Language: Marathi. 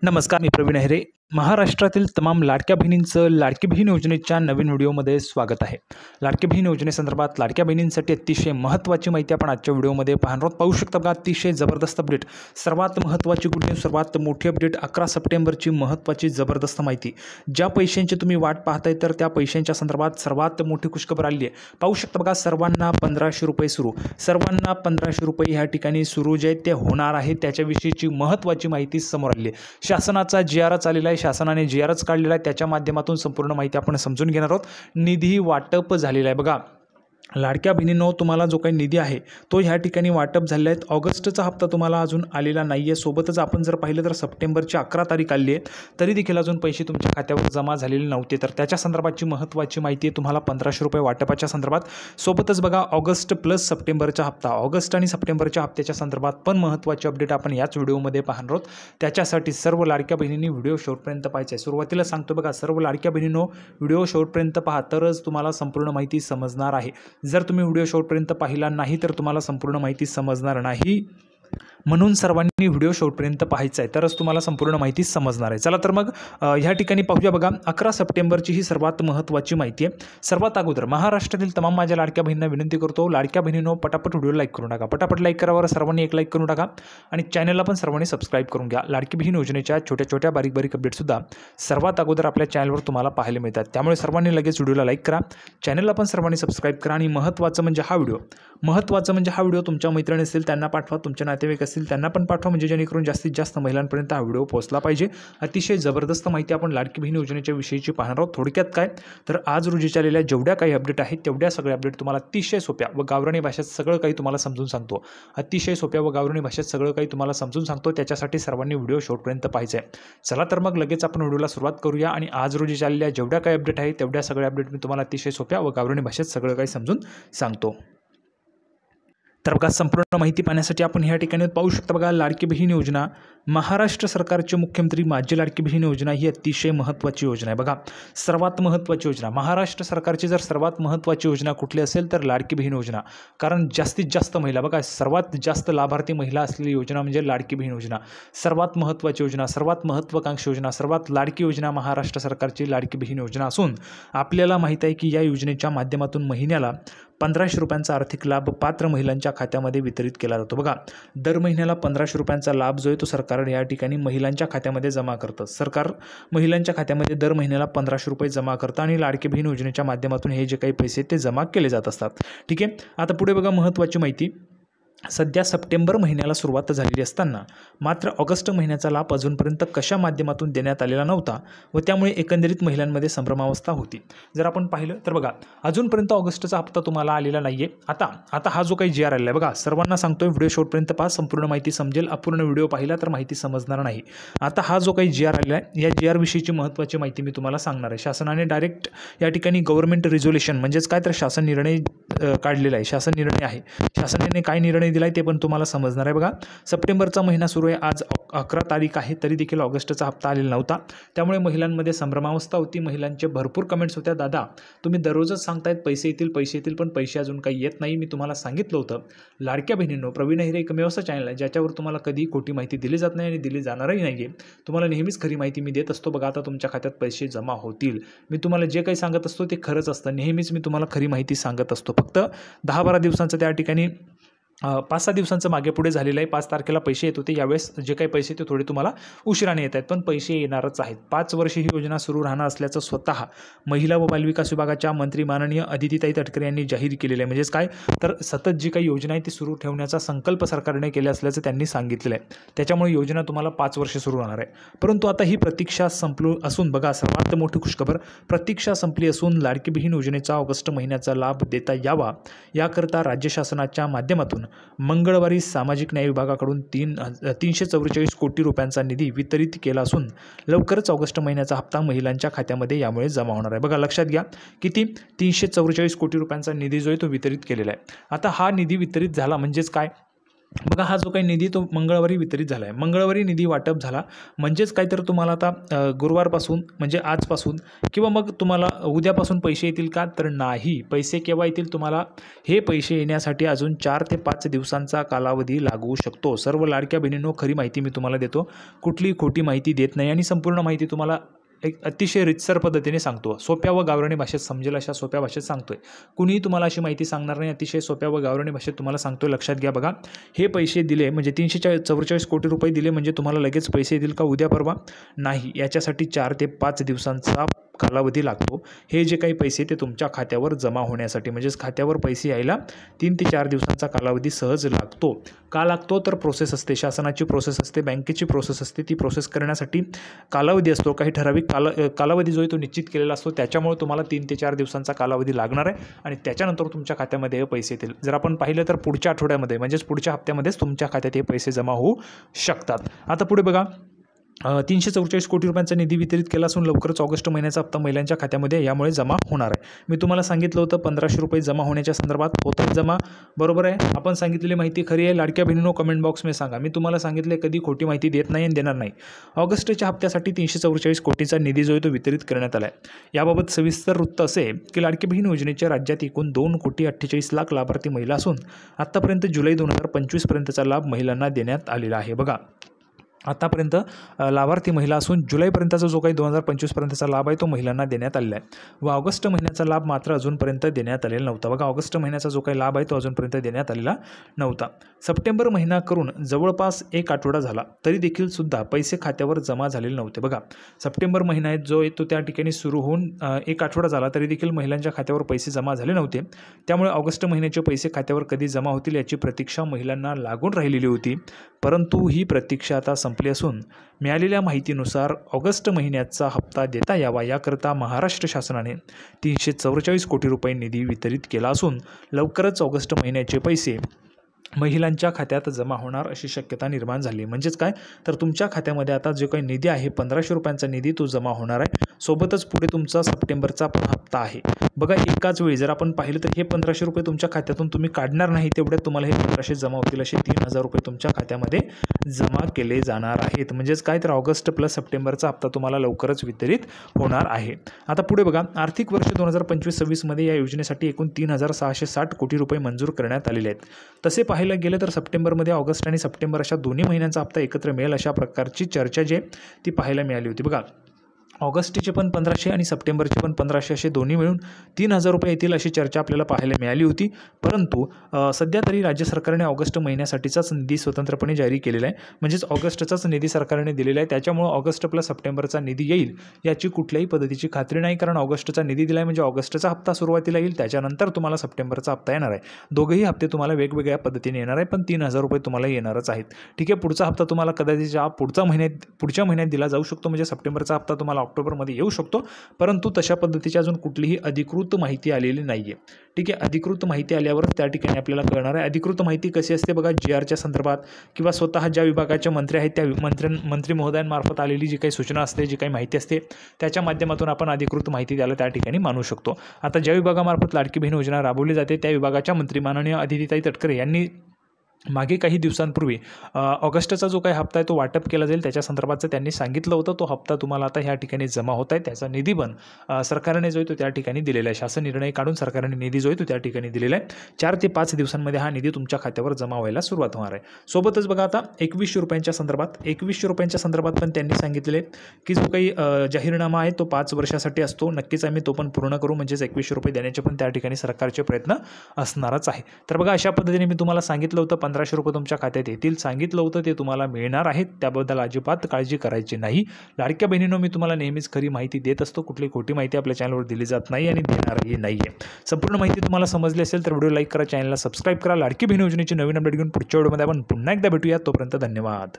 नमस्कार, मी प्रवीण अहिरे. महाराष्ट्रातील तमाम लाडक्या बहिणींचं लाडकी बहीण योजनेच्या नवीन व्हिडिओमध्ये स्वागत आहे. लाडकी बहीण योजनेसंदर्भात लाडक्या बहिणींसाठी अतिशय महत्त्वाची माहिती आपण आजच्या व्हिडिओमध्ये पाहणार आहोत. पाहू शकता बघा, अतिशय जबरदस्त अपडेट. सर्वात महत्त्वाची गुड न्यूज, सर्वात मोठी अपडेट. 11 सप्टेंबरची महत्त्वाची जबरदस्त माहिती. ज्या पैशांची तुम्ही वाट पाहताय तर त्या पैशांच्या संदर्भात सर्वात मोठी खुशखबर आली आहे. पाहू शकता बघा, सर्वांना 1500 रुपये सुरू. सर्वांना 1500 रुपये ह्या ठिकाणी सुरू जे ते होणार आहे त्याच्याविषयीची महत्त्वाची माहिती समोर आली आहे. शासनाचा GRच आलेला आहे, शासनाने GRच काढलेला आहे. त्याच्या माध्यमातून संपूर्ण माहिती आपण समजून घेणार आहोत. निधी वाटप झालेला आहे बघा. लाडक्या बहिणींनो, तुम्हाला जो काही निधी आहे तो ह्या ठिकाणी वाटप झालेला आहे. ऑगस्टचा हप्ता तुम्हाला अजून आलेला नाही आहे. सोबतच आपण जर पाहिलं तर सप्टेंबरची 11 तारीख आली आहे, तरी देखील अजून पैसे तुमच्या खात्यावर जमा झालेले नव्हते. तर त्याच्या संदर्भातची महत्त्वाची माहिती आहे तुम्हाला 1500 रुपये वाटपाच्या संदर्भात. सोबतच बघा, ऑगस्ट प्लस सप्टेंबरचा हप्ता, ऑगस्ट आणि सप्टेंबरच्या हप्त्याच्या संदर्भात पण महत्त्वाची अपडेट आपण याच व्हिडिओमध्ये पाहणार आहोत. त्याच्यासाठी सर्व लाडक्या बहिणींनी व्हिडिओ शेवटपर्यंत पाहायचा आहे. सुरुवातीला सांगतो बघा, सर्व लाडक्या बहिणींनो व्हिडिओ शेवटपर्यंत पहा, तरच तुम्हाला संपूर्ण माहिती समजणार आहे. जर तुम्ही व्हिडिओ शेवटपर्यंत पाहिला नाही तर तुम्हाला संपूर्ण माहिती समजणार नाही. म्हणून सर्वांनी व्हिडिओ शेवटपर्यंत पाहायचा आहे, तरच तुम्हाला संपूर्ण माहिती समजणार आहे. चला तर मग ह्या ठिकाणी पाहूया बघा. 11 सप्टेंबरची ही सर्वात महत्त्वाची माहिती आहे. सर्वात अगोदर महाराष्ट्रातील तमाम माझ्या लाडक्या बहिणींना विनंती करतो, लाडक्या बहिणींनो पटापट व्हिडिओ लाईक करून टाका. पटापट लाईक करावर सर्वांनी एक लाईक करून टाका आणि चॅनलला पण सर्वांनी सबस्क्राईब करून घ्या. लाडकी बहीण योजनेच्या छोट्या छोट्या बारीक बारीक अपडेटसुद्धा सर्वात अगोदर आपल्या चॅनलवर तुम्हाला पाहायला मिळतात. त्यामुळे सर्वांनी लगेच व्हिडिओला लाईक करा, चॅनलला पण सर्वांनी सबस्क्राईब करा आणि महत्त्वाचं म्हणजे हा व्हिडिओ तुमच्या मैत्रिणी असतील त्यांना पाठवा, तुमच्या नातेवाईक असतील त्यांना पण पाठवा, म्हणजे जेणेकरून जास्तीत जास्त महिलांपर्यंत हा व्हिडिओ पोहोचला पाहिजे. अतिशय जबरदस्त माहिती आपण लाडकी बहीण योजनेच्या विषयीची पाहणार आहोत. थोडक्यात काय तर आज रोजी चाललेल्या जेवढ्या काही अपडेट आहेत तेवढ्या सगळ्या अपडेट तुम्हाला अतिशय सोप्या व गावरानी भाषेत सगळं काही तुम्हाला समजून सांगतो. अतिशय सोप्या व गावरानी भाषेत सगळं काही तुम्हाला समजून सांगतो. त्याच्यासाठी सर्वांनी व्हिडिओ शेवटपर्यंत पाहायचा आहे. चला तर मग लगेच आपण व्हिडिओला सुरुवात करूया आणि आज रोजी चाललेल्या जेवढ्या काही अपडेट आहेत तेवढ्या सगळ्या अपडेट मी तुम्हाला अतिशय सोप्या व गावरानी भाषेत सगळं काही समजून सांगतो. तर बघा, संपूर्ण माहिती पाहण्यासाठी आपण ह्या ठिकाणी पाहू शकता बघा, लाडकी बहीण योजना, महाराष्ट्र सरकारचे मुख्यमंत्री माझी लाडकी बहीण योजना ही अतिशय महत्त्वाची योजना आहे. बघा, सर्वात महत्त्वाची योजना महाराष्ट्र सरकारची जर सर्वात महत्त्वाची योजना कुठली असेल तर लाडकी बहीण योजना. कारण जास्तीत जास्त महिला, बघा सर्वात जास्त लाभार्थी महिला असलेली योजना म्हणजे लाडकी बहीण योजना. सर्वात महत्त्वाची योजना, सर्वात महत्त्वाकांक्षी योजना, सर्वात लाडकी योजना महाराष्ट्र सरकारची लाडकी बहीण योजना असून आपल्याला माहीत आहे की या योजनेच्या माध्यमातून महिन्याला 1500 रुपयांचा आर्थिक लाभ पात्र महिलांच्या खात्यामध्ये वितरित केला जातो. बघा, दर महिन्याला 1500 रुपयांचा लाभ जो आहे तो सरकार या ठिकाणी महिलांच्या खात्यामध्ये जमा करतं. सरकार महिलांच्या खात्यामध्ये दर महिन्याला 1500 रुपये जमा करतं आणि लाडकी बहीण योजनेच्या माध्यमातून हे जे काही पैसे ते जमा केले जात असतात. ठीक आहे, आता पुढे बघा महत्त्वाची माहिती. सध्या सप्टेंबर महिन्याला सुरुवात झालेली असताना मात्र ऑगस्ट महिन्याचा लाभ अजूनपर्यंत कशा माध्यमातून देण्यात आलेला नव्हता व त्यामुळे एकंदरीत महिलांमध्ये संभ्रमावस्था होती. जर आपण पाहिलं तर बघा, अजूनपर्यंत ऑगस्टचा हप्ता तुम्हाला आलेला नाही आहे. आता हा जो काही GR आलेला आहे बघा, सर्वांना सांगतोय व्हिडिओ शेवटपर्यंत पहा, संपूर्ण माहिती समजेल. अपूर्ण व्हिडिओ पाहिला तर माहिती समजणार नाही. आता हा जो काही GR आलेला आहे या GR विषयीची महत्त्वाची माहिती मी तुम्हाला सांगणार आहे. शासनाने डायरेक्ट या ठिकाणी गव्हर्नमेंट रिझोल्युशन म्हणजेच काय तर शासन निर्णय काढलेला आहे. शासन निर्णय आहे. शासनाने काय निर्णय दिला आहे ते पण तुम्हाला समजणार आहे. बघा, सप्टेंबरचा महिना सुरू आहे, आज 11 तारीख आहे, तरी देखील ऑगस्टचा हप्ता आलेला नव्हता. त्यामुळे महिलांमध्ये संभ्रमावस्था होती. महिलांचे भरपूर कमेंट्स होत्या, दादा तुम्ही दररोजच सांगतायत पैसे येतील पण पैसे अजून काही येत नाही. मी तुम्हाला सांगितलं होतं लाडक्या बहिणींनो, प्रवीण अहिरे एकमेव असं चॅनल आहे ज्याच्यावर तुम्हाला कधी खोटी माहिती दिली जात नाही आणि दिली जाणारही नाही आहे. तुम्हाला नेहमीच खरी माहिती मी देत असतो. बघा, आता तुमच्या खात्यात पैसे जमा होतील. मी तुम्हाला जे काही सांगत असतो ते खरंच असतं. नेहमीच मी तुम्हाला खरी माहिती सांगत असतो. फक्त 10-12 दिवसांचं त्या ठिकाणी 5-6 दिवसांचं मागे पुढे झालेलं आहे. 5 तारखेला पैसे येत होते, यावेळेस जे काही पैसे ते थोडे तुम्हाला उशिराने येत आहेत, पण पैसे येणारच आहेत. 5 वर्षे ही योजना सुरू राहणार असल्याचं स्वतः महिला व बालविकास विभागाच्या मंत्री माननीय अदितीताई तटकरे यांनी जाहीर केलेलं आहे. म्हणजेच काय तर सतत जी काही योजना आहे ती सुरू ठेवण्याचा संकल्प सरकारने केला असल्याचं त्यांनी सांगितलेलं आहे. त्याच्यामुळे योजना तुम्हाला 5 वर्षे सुरू राहणार आहे. परंतु आता ही प्रतीक्षा संपली असून बघा, सर्वात मोठी खुशखबर, प्रतीक्षा संपली असून लाडकी बहीण योजनेचा ऑगस्ट महिन्याचा लाभ देता यावा याकरता राज्य शासनाच्या माध्यमातून मंगळवारी सामाजिक न्याय विभागाकडून 344 कोटी रुपयांचा निधी वितरित केला असून लवकरच ऑगस्ट महिन्याचा हप्ता महिलांच्या खात्यामध्ये यामुळे जमा होणार आहे. बघा, लक्षात घ्या, किती 344 कोटी रुपयांचा निधी जो आहे तो वितरित केलेला आहे. आता हा निधी वितरित झाला म्हणजेच काय बघा हा जो काही निधी तो मंगळवारी वितरित झाला आहे. मंगळवारी निधी वाटप झाला म्हणजेच काय तर तुम्हाला आता गुरुवारपासून म्हणजे आजपासून किंवा मग तुम्हाला उद्यापासून पैसे येतील का, तर नाही. पैसे केव्हा येतील तुम्हाला, हे पैसे येण्यासाठी अजून 4 ते 5 दिवसांचा कालावधी लागू शकतो. सर्व लाडक्या बहिणींनो, खरी माहिती मी तुम्हाला देतो, कुठलीही खोटी माहिती देत नाही आणि संपूर्ण माहिती तुम्हाला एक अतिशय रितसर पद्धतीने सांगतो. सोप्या व गावरानी भाषेत समजेल अशा सोप्या भाषेत सांगतोय. कुणीही तुम्हाला अशी माहिती सांगणार नाही. अतिशय सोप्या व गावरानी भाषेत तुम्हाला सांगतोय. लक्षात घ्या. बघा, हे पैसे दिले म्हणजे 344 कोटी रुपये दिले म्हणजे तुम्हाला लगेच पैसे येतील का उद्या परवा, नाही. याच्यासाठी 4 ते 5 दिवसांचा कालावधी लागतो. हे जे काही पैसे ते तुमच्या खात्यावर जमा होण्यासाठी म्हणजेच खात्यावर पैसे यायला 3 ते 4 दिवसांचा कालावधी सहज लागतो. का लागतो, तर प्रोसेस असते, शासनाची प्रोसेस असते, बँकेची प्रोसेस असते. ती प्रोसेस करण्यासाठी कालावधी असतो, काही ठराविक कालावधी जो आहे तो निश्चित केलेला असतो. त्याच्यामुळे तुम्हाला 3 ते 4 दिवसांचा कालावधी लागणार आहे आणि त्याच्यानंतर तुमच्या खात्यामध्ये हे पैसे येतील. जर आपण पाहिलं तर पुढच्या आठवड्यामध्ये म्हणजेच पुढच्या हप्त्यामध्येच तुमच्या खात्यात हे पैसे जमा होऊ शकतात. आता पुढे बघा, 344 कोटी रुपयांचा निधी वितरित केला असून लवकरच ऑगस्ट महिन्याचा हप्ता महिलांच्या खात्यामध्ये यामुळे जमा होणार आहे. मी तुम्हाला सांगितलं होतं 1500 रुपये जमा होण्याच्या संदर्भात होतात जमा, बरोबर आहे. आपण सांगितलेली माहिती खरी आहे. लाडक्या बहिणींनो, कमेंट बॉक्समध्ये सांगा. मी तुम्हाला सांगितले कधी खोटी माहिती देत नाही आणि देणार नाही. ऑगस्टच्या हप्त्यासाठी 344 कोटीचा निधी जो आहे तो वितरित करण्यात आला आहे. याबाबत सविस्तर वृत्त असे की लाडकी बहीण योजनेच्या राज्यात एकूण 2,48,00,000 लाभार्थी महिला असून आत्तापर्यंत जुलै 2025 पर्यंतचा लाभ महिलांना देण्यात आलेला आहे. बघा, आतापर्यंत लाभार्थी महिला असून जुलैपर्यंतचा जो काही 2025 पर्यंतचा लाभ आहे तो महिलांना देण्यात आलेला आहे व ऑगस्ट महिन्याचा लाभ मात्र अजूनपर्यंत देण्यात आलेला नव्हता. बघा, ऑगस्ट महिन्याचा जो काही लाभ आहे तो अजूनपर्यंत देण्यात आलेला नव्हता. सप्टेंबर महिना करून जवळपास 1 आठवडा झाला तरी देखील सुद्धा पैसे खात्यावर जमा झालेले नव्हते. बघा, सप्टेंबर महिना जो आहे तो त्या ठिकाणी सुरू होऊन 1 आठवडा झाला तरी देखील महिलांच्या खात्यावर पैसे जमा झाले नव्हते. त्यामुळे ऑगस्ट महिन्याचे पैसे खात्यावर कधी जमा होतील याची प्रतीक्षा महिलांना लागून राहिलेली होती. परंतु ही प्रतीक्षा आता संपली असून मिळालेल्या माहितीनुसार ऑगस्ट महिन्याचा हप्ता देता यावा याकरता महाराष्ट्र शासनाने 344 कोटी रुपये निधी वितरित केला असून लवकरच ऑगस्ट महिन्याचे पैसे महिलांच्या खात्यात जमा होणार अशी शक्यता निर्माण झाली. म्हणजेच काय, तर तुमच्या खात्यामध्ये आता जो काही निधी आहे 1500 रुपयांचा निधी तो जमा होणार आहे. सोबतच पुढे तुमचा सप्टेंबरचा पण हप्ता आहे. बघा, एकाच वेळी जर आपण पाहिलं तर हे 1500 रुपये तुमच्या खात्यातून तुम्ही काढणार नाही, तेवढ्यात तुम्हाला हे 1500 जमा होतील. असे 3000 रुपये तुमच्या खात्यामध्ये जमा केले जाणार आहेत. म्हणजेच काय, तर ऑगस्ट प्लस सप्टेंबरचा हप्ता तुम्हाला लवकरच वितरित होणार आहे. आता पुढे बघा, आर्थिक वर्ष 2025-26 मध्ये या योजनेसाठी एकूण 3660 कोटी रुपये मंजूर करण्यात आलेले आहेत. तसे पाहायला गेलं तर सप्टेंबरमध्ये ऑगस्ट आणि सप्टेंबर अशा दोन्ही महिन्यांचा हप्ता एकत्र मिळेल अशा प्रकारची चर्चा जी ती पाहायला मिळाली होती. बघा, ऑगस्टचे पण 1500 आणि सप्टेंबरचे पण 1500 असे दोन्ही मिळून 3000 रुपये येतील अशी चर्चा आपल्याला पाहायला मिळाली होती. परंतु सध्या तरी राज्य सरकारने ऑगस्ट महिन्यासाठीचाच निधी स्वतंत्रपणे जारी केलेला आहे. म्हणजेच ऑगस्टचाच निधी सरकारने दिलेला आहे. त्याच्यामुळे ऑगस्ट प्लस सप्टेंबरचा निधी येईल याची कुठल्याही पद्धतीची खात्री नाही, कारण ऑगस्टचा निधी दिला आहे म्हणजे ऑगस्टचा हप्ता सुरुवातीला येईल, त्याच्यानंतर तुम्हाला सप्टेंबरचा हप्ता येणार आहे. दोघेही हप्ते तुम्हाला वेगवेगळ्या पद्धतीने येणार आहे, पण 3000 रुपये तुम्हाला येणारच आहेत. ठीक आहे, पुढचा हप्ता तुम्हाला कदाचित पुढच्या महिन्यात दिला जाऊ शकतो. म्हणजे सप्टेंबरचा हप्ता तुम्हाला ऑक्टोबरमध्ये येऊ शकतो. परंतु तशा पद्धतीची अजून कुठलीही अधिकृत माहिती आलेली नाही आहे. ठीक आहे, अधिकृत माहिती आल्यावर त्या ठिकाणी आपल्याला कळणार आहे. अधिकृत माहिती कशी असते बघा, GRच्या संदर्भात किंवा स्वतः ज्या विभागाचे मंत्री आहेत त्या मंत्री महोदयांमार्फत आलेली जी काही सूचना असते, जी काही माहिती असते त्याच्या माध्यमातून आपण अधिकृत माहिती द्यायला त्या ठिकाणी मानू शकतो. आता ज्या विभागामार्फत लाडकी बहीण योजना राबवली जाते त्या विभागाच्या मंत्री माननीय अदितीताई तटकरे यांनी मागे काही दिवसांपूर्वी ऑगस्टचा जो काही हप्ता आहे तो वाटप केला जाईल त्याच्या संदर्भाचं त्यांनी सांगितलं होतं. तो हप्ता तुम्हाला आता ह्या ठिकाणी जमा होत आहे. त्याचा निधी पण सरकारने जो आहे तो त्या ठिकाणी दिलेला आहे. शासन निर्णय काढून सरकारने निधी जो आहे तो त्या ठिकाणी दिलेला आहे. 4 ते 5 दिवसांमध्ये हा निधी तुमच्या खात्यावर जमा व्हायला सुरुवात होणार आहे. सोबतच बघा, आता 2100 रुपयांच्या संदर्भात पण त्यांनी सांगितलेले की जो काही जाहीरनामा आहे तो 5 वर्षासाठी असतो. नक्कीच आम्ही तो पण पूर्ण करू, म्हणजेच 2100 रुपये देण्याचे पण त्या ठिकाणी सरकारचे प्रयत्न असणारच आहे. तर बघा, अशा पद्धतीने मी तुम्हाला सांगितलं होतं 1500 रुपये तुमच्या खात्यात येतील, सांगितलं होतं ते तुम्हाला मिळणार आहेत. त्याबद्दल अजिबात काळजी करायची नाही. लाडक्या बहिणींनो, मी तुम्हाला नेहमीच खरी माहिती देत असतो. कुठली खोटी माहिती आपल्या चॅनलवर दिली जात नाही आणि देणारही नाही आहे. संपूर्ण माहिती तुम्हाला समजली असेल तर व्हिडिओ लाईक करा, चॅनलला सबस्क्राईब करा. लाडकी बहीण योजनेची नवीन अपडेट घेऊन पुढच्या व्हिडिओमध्ये आपण पुन्हा एकदा भेटूया. तोपर्यंत धन्यवाद.